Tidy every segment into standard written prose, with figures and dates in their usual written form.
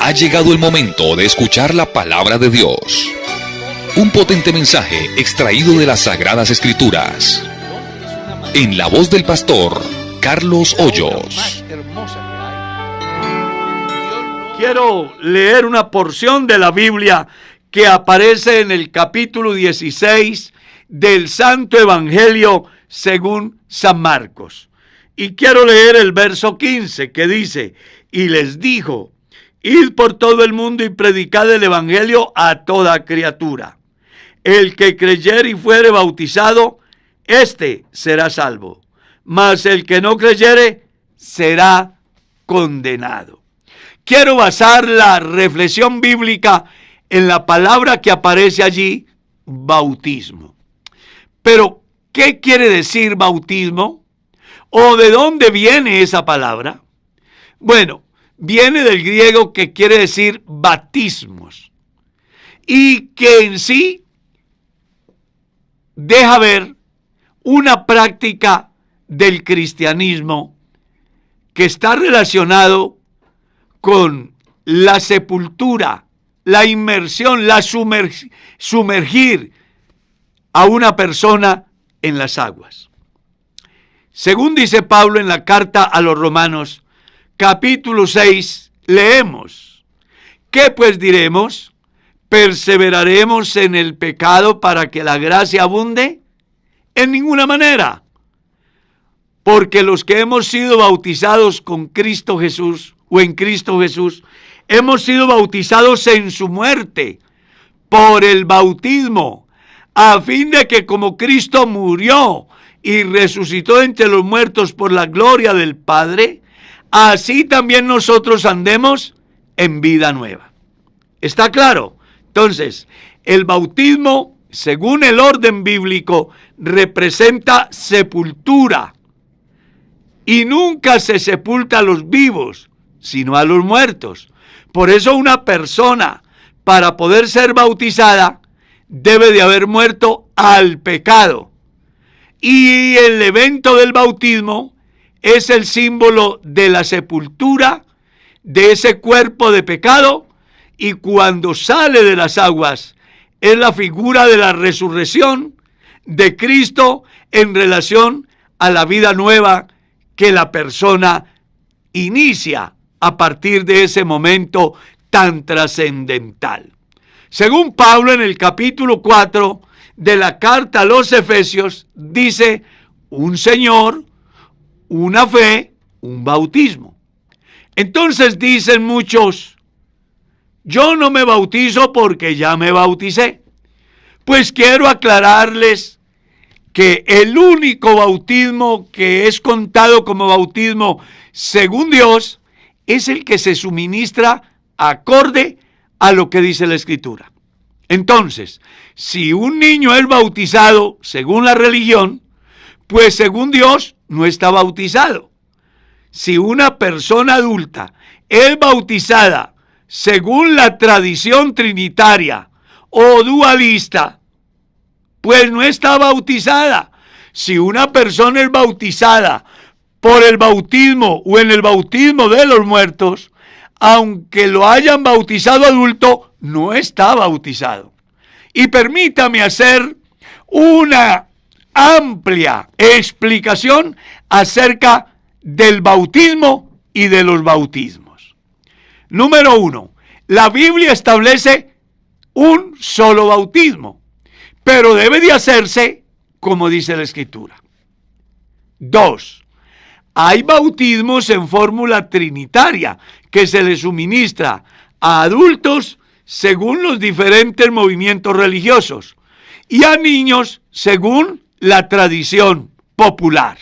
Ha llegado el momento de escuchar la palabra de Dios. Un potente mensaje extraído de las Sagradas Escrituras. En la voz del pastor Carlos Hoyos. Quiero leer una porción de la Biblia que aparece en el capítulo 16 del Santo Evangelio según San Marcos. Y quiero leer el verso 15 que dice: y les dijo: id por todo el mundo y predicad el Evangelio a toda criatura. El que creyere y fuere bautizado, éste será salvo, mas el que no creyere será condenado. Quiero basar la reflexión bíblica en la palabra que aparece allí, bautismo. Pero, ¿qué quiere decir bautismo? ¿O de dónde viene esa palabra? Bueno, viene del griego que quiere decir batismos, y que en sí deja ver una práctica del cristianismo que está relacionado con la sepultura, la inmersión, sumergir a una persona en las aguas. Según dice Pablo en la carta a los Romanos, capítulo 6, leemos: ¿qué pues diremos? ¿Perseveraremos en el pecado para que la gracia abunde? En ninguna manera. Porque los que hemos sido bautizados con Cristo Jesús, o en Cristo Jesús, hemos sido bautizados en su muerte, por el bautismo, a fin de que como Cristo murió y resucitó entre los muertos por la gloria del Padre, así también nosotros andemos en vida nueva. ¿Está claro? Entonces, el bautismo, según el orden bíblico, representa sepultura. Y nunca se sepulta a los vivos, sino a los muertos. Por eso una persona, para poder ser bautizada, debe de haber muerto al pecado. Y el evento del bautismo es el símbolo de la sepultura de ese cuerpo de pecado, y cuando sale de las aguas es la figura de la resurrección de Cristo en relación a la vida nueva que la persona inicia a partir de ese momento tan trascendental. Según Pablo, en el capítulo 4 de la carta a los Efesios, dice: un Señor, una fe, un bautismo. Entonces dicen muchos: yo no me bautizo porque ya me bauticé. Pues quiero aclararles que el único bautismo que es contado como bautismo según Dios es el que se suministra acorde a lo que dice la Escritura. Entonces, si un niño es bautizado según la religión, pues según Dios no está bautizado. Si una persona adulta es bautizada según la tradición trinitaria o dualista, pues no está bautizada. Si una persona es bautizada por el bautismo o en el bautismo de los muertos, aunque lo hayan bautizado adulto, no está bautizado. Y permítame hacer una amplia explicación acerca del bautismo y de los bautismos. Número 1, la Biblia establece un solo bautismo, pero debe de hacerse como dice la Escritura. 2, hay bautismos en fórmula trinitaria que se le suministra a adultos según los diferentes movimientos religiosos y a niños según la tradición popular.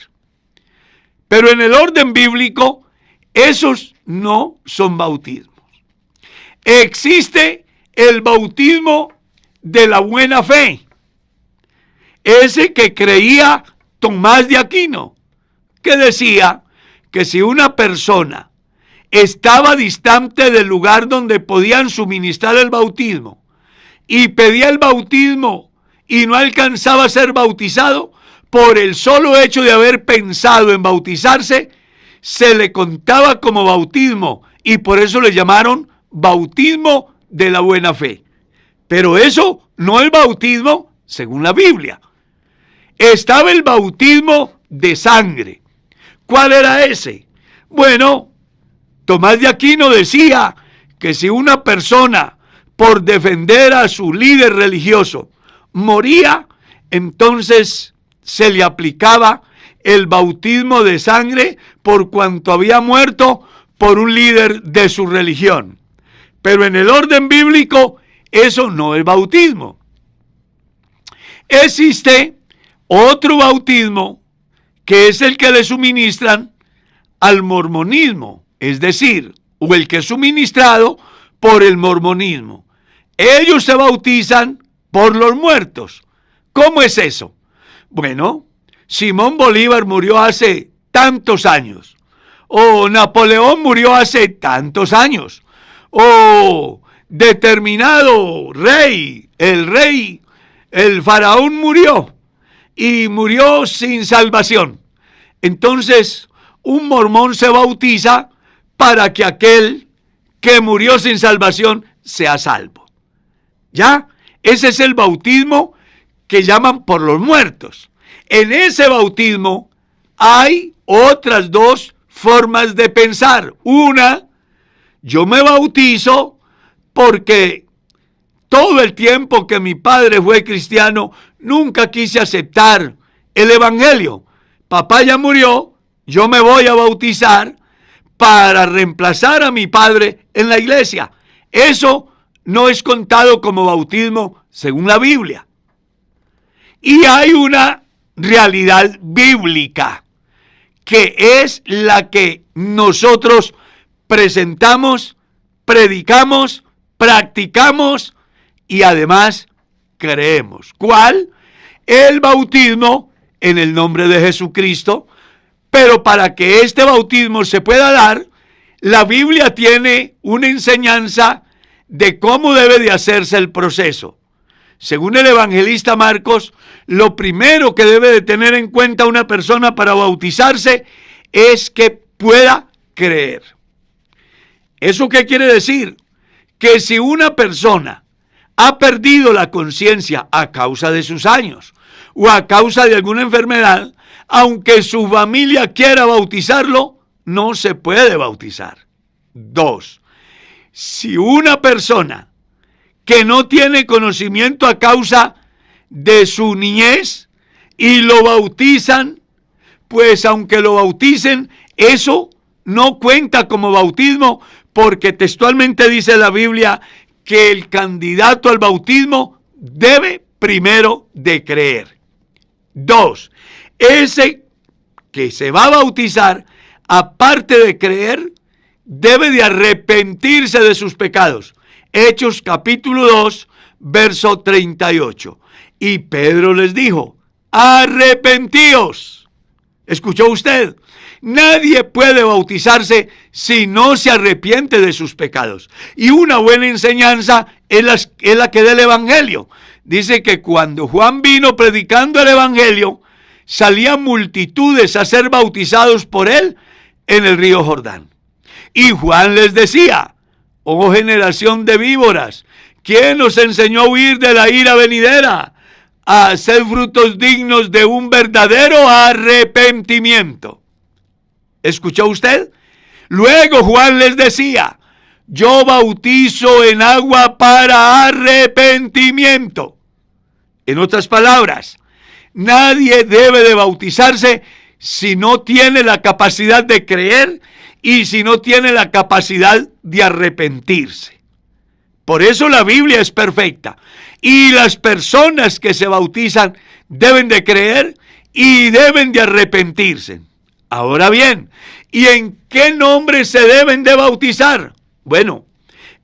Pero en el orden bíblico, esos no son bautismos. Existe el bautismo de la buena fe, ese que creía Tomás de Aquino, que decía que si una persona estaba distante del lugar donde podían suministrar el bautismo y pedía el bautismo y no alcanzaba a ser bautizado, por el solo hecho de haber pensado en bautizarse, se le contaba como bautismo y por eso le llamaron bautismo de la buena fe. Pero eso no es bautismo según la Biblia. Estaba el bautismo de sangre. ¿Cuál era ese? Bueno, Tomás de Aquino decía que si una persona, por defender a su líder religioso, moría, entonces se le aplicaba el bautismo de sangre por cuanto había muerto por un líder de su religión. Pero en el orden bíblico, eso no es bautismo. Existe otro bautismo que es el que le suministran al mormonismo, es decir, o el que es suministrado por el mormonismo. Ellos se bautizan por los muertos. ¿Cómo es eso? Bueno, Simón Bolívar murió hace tantos años, o Napoleón murió hace tantos años, o determinado rey, el faraón murió y murió sin salvación. Entonces, un mormón se bautiza para que aquel que murió sin salvación sea salvo. ¿Ya? Ese es el bautismo que llaman por los muertos. En ese bautismo hay otras dos formas de pensar. Una, yo me bautizo porque todo el tiempo que mi padre fue cristiano, nunca quise aceptar el evangelio. Papá ya murió, yo me voy a bautizar para reemplazar a mi padre en la iglesia. Eso no es contado como bautismo según la Biblia. Y hay una realidad bíblica que es la que nosotros presentamos, predicamos, practicamos y además creemos. ¿Cuál? El bautismo en el nombre de Jesucristo. Pero para que este bautismo se pueda dar, la Biblia tiene una enseñanza de cómo debe de hacerse el proceso. Según el evangelista Marcos, lo primero que debe de tener en cuenta una persona para bautizarse es que pueda creer. ¿Eso qué quiere decir? Que si una persona ha perdido la conciencia a causa de sus años o a causa de alguna enfermedad, aunque su familia quiera bautizarlo, no se puede bautizar. 2. Si una persona que no tiene conocimiento a causa de su niñez y lo bautizan, pues aunque lo bauticen, eso no cuenta como bautismo, porque textualmente dice la Biblia que el candidato al bautismo debe primero de creer. 2. Ese que se va a bautizar, aparte de creer, debe de arrepentirse de sus pecados. Hechos capítulo 2, verso 38. Y Pedro les dijo, arrepentíos. ¿Escuchó usted? Nadie puede bautizarse si no se arrepiente de sus pecados. Y una buena enseñanza es la que da el evangelio. Dice que cuando Juan vino predicando el evangelio, salían multitudes a ser bautizados por él en el río Jordán. Y Juan les decía, oh generación de víboras, ¿quién os enseñó a huir de la ira venidera? A hacer frutos dignos de un verdadero arrepentimiento. ¿Escuchó usted? Luego Juan les decía, yo bautizo en agua para arrepentimiento. En otras palabras, nadie debe de bautizarse si no tiene la capacidad de creer y si no tiene la capacidad de arrepentirse. Por eso la Biblia es perfecta. Y las personas que se bautizan deben de creer y deben de arrepentirse. Ahora bien, ¿y en qué nombre se deben de bautizar? Bueno,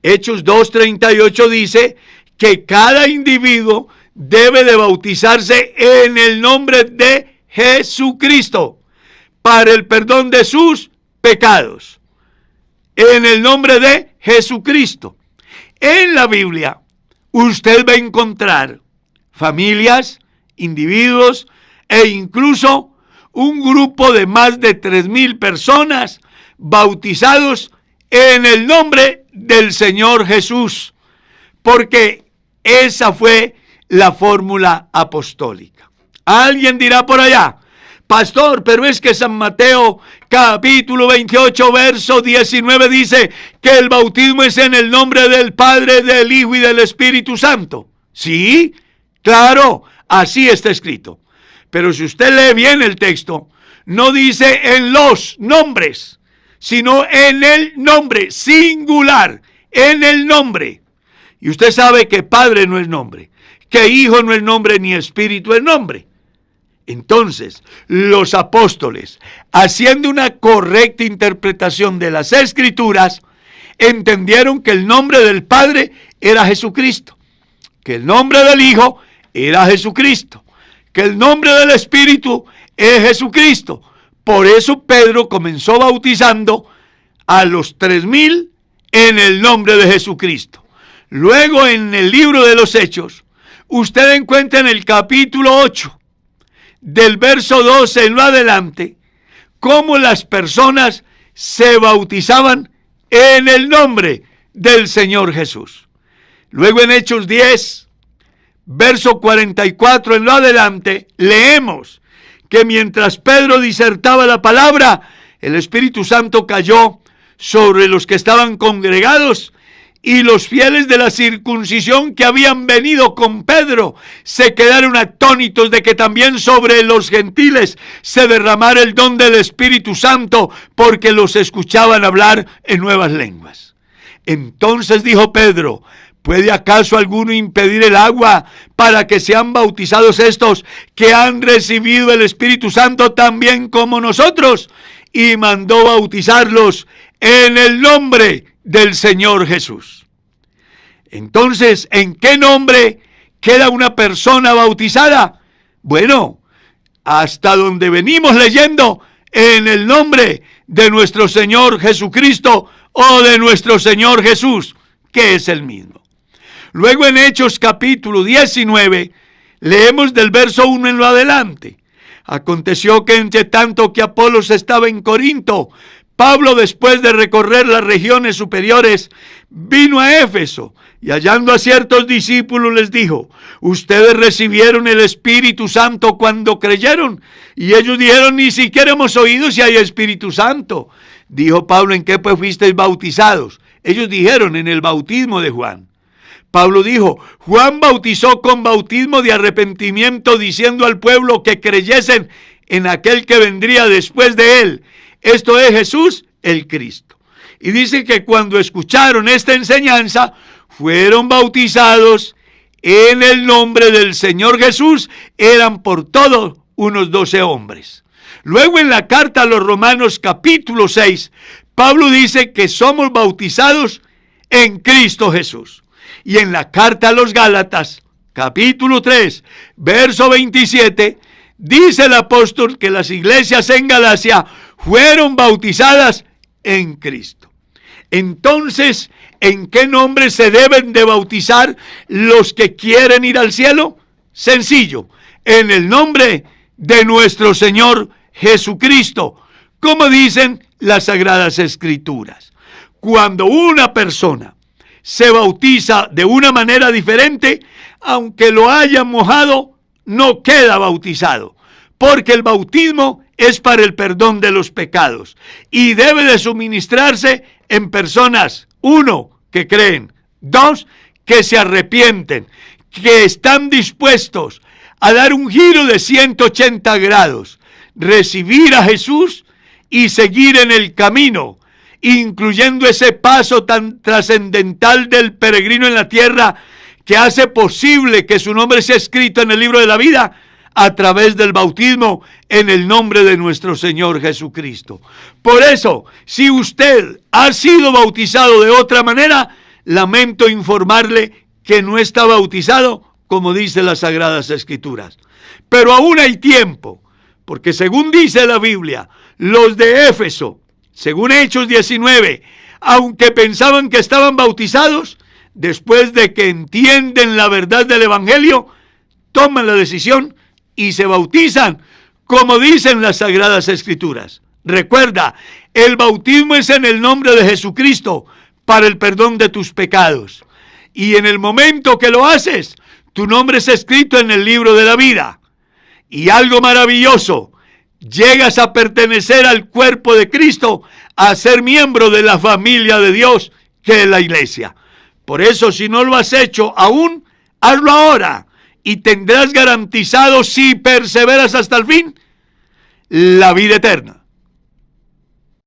Hechos 2:38 dice que cada individuo debe de bautizarse en el nombre de Jesucristo para el perdón de sus pecados. En el nombre de Jesucristo. En la Biblia, usted va a encontrar familias, individuos e incluso un grupo de más de 3,000 personas bautizados en el nombre del Señor Jesús, porque esa fue la fórmula apostólica. Alguien dirá por allá: pastor, pero es que San Mateo capítulo 28 verso 19 dice que el bautismo es en el nombre del Padre, del Hijo y del Espíritu Santo. Sí, claro, así está escrito. Pero si usted lee bien el texto, no dice en los nombres, sino en el nombre, singular, en el nombre. Y usted sabe que Padre no es nombre, que Hijo no es nombre, ni Espíritu es nombre. Entonces, los apóstoles, haciendo una correcta interpretación de las Escrituras, entendieron que el nombre del Padre era Jesucristo, que el nombre del Hijo era Jesucristo, que el nombre del Espíritu es Jesucristo. Por eso Pedro comenzó bautizando a los 3,000 en el nombre de Jesucristo. Luego, en el libro de los Hechos, usted encuentra en el capítulo 8, del verso 12 en lo adelante, cómo las personas se bautizaban en el nombre del Señor Jesús. Luego en Hechos 10, verso 44 en lo adelante, leemos que mientras Pedro disertaba la palabra, el Espíritu Santo cayó sobre los que estaban congregados, y los fieles de la circuncisión que habían venido con Pedro se quedaron atónitos de que también sobre los gentiles se derramara el don del Espíritu Santo, porque los escuchaban hablar en nuevas lenguas. Entonces dijo Pedro: ¿puede acaso alguno impedir el agua para que sean bautizados estos que han recibido el Espíritu Santo también como nosotros? Y mandó bautizarlos en el nombre del Señor Jesús. Entonces, ¿en qué nombre queda una persona bautizada? Bueno, hasta donde venimos leyendo, en el nombre de nuestro Señor Jesucristo o de nuestro Señor Jesús, que es el mismo. Luego en Hechos capítulo 19, leemos del verso 1 en lo adelante. Aconteció que entre tanto que Apolos estaba en Corinto, Pablo, después de recorrer las regiones superiores, vino a Éfeso, y hallando a ciertos discípulos les dijo: ¿ustedes recibieron el Espíritu Santo cuando creyeron? Y ellos dijeron: ni siquiera hemos oído si hay Espíritu Santo. Dijo Pablo: ¿en qué pues fuisteis bautizados? Ellos dijeron: en el bautismo de Juan. Pablo dijo: Juan bautizó con bautismo de arrepentimiento, diciendo al pueblo que creyesen en aquel que vendría después de él, esto es Jesús el Cristo. Y dice que cuando escucharon esta enseñanza, fueron bautizados en el nombre del Señor Jesús. Eran por todos unos 12 hombres. Luego en la carta a los Romanos capítulo 6, Pablo dice que somos bautizados en Cristo Jesús. Y en la carta a los Gálatas capítulo 3, verso 27, dice el apóstol que las iglesias en Galacia fueron bautizadas en Cristo. Entonces, ¿en qué nombre se deben de bautizar los que quieren ir al cielo? Sencillo: en el nombre de nuestro Señor Jesucristo, como dicen las Sagradas Escrituras. Cuando una persona se bautiza de una manera diferente, aunque lo haya mojado, no queda bautizado, porque el bautismo es para el perdón de los pecados y debe de suministrarse en personas, 1, que creen, 2, que se arrepienten, que están dispuestos a dar un giro de 180 grados, recibir a Jesús y seguir en el camino, incluyendo ese paso tan trascendental del peregrino en la tierra que hace posible que su nombre sea escrito en el libro de la vida a través del bautismo en el nombre de nuestro Señor Jesucristo. Por eso, si usted ha sido bautizado de otra manera, lamento informarle que no está bautizado como dice las Sagradas Escrituras. Pero aún hay tiempo, porque según dice la Biblia, los de Éfeso, según Hechos 19, aunque pensaban que estaban bautizados, después de que entienden la verdad del Evangelio, toman la decisión y se bautizan, como dicen las Sagradas Escrituras. Recuerda, el bautismo es en el nombre de Jesucristo, para el perdón de tus pecados. Y en el momento que lo haces, tu nombre es escrito en el libro de la vida. Y algo maravilloso, llegas a pertenecer al cuerpo de Cristo, a ser miembro de la familia de Dios, que es la iglesia. Por eso, si no lo has hecho aún, hazlo ahora y tendrás garantizado, si perseveras hasta el fin, la vida eterna.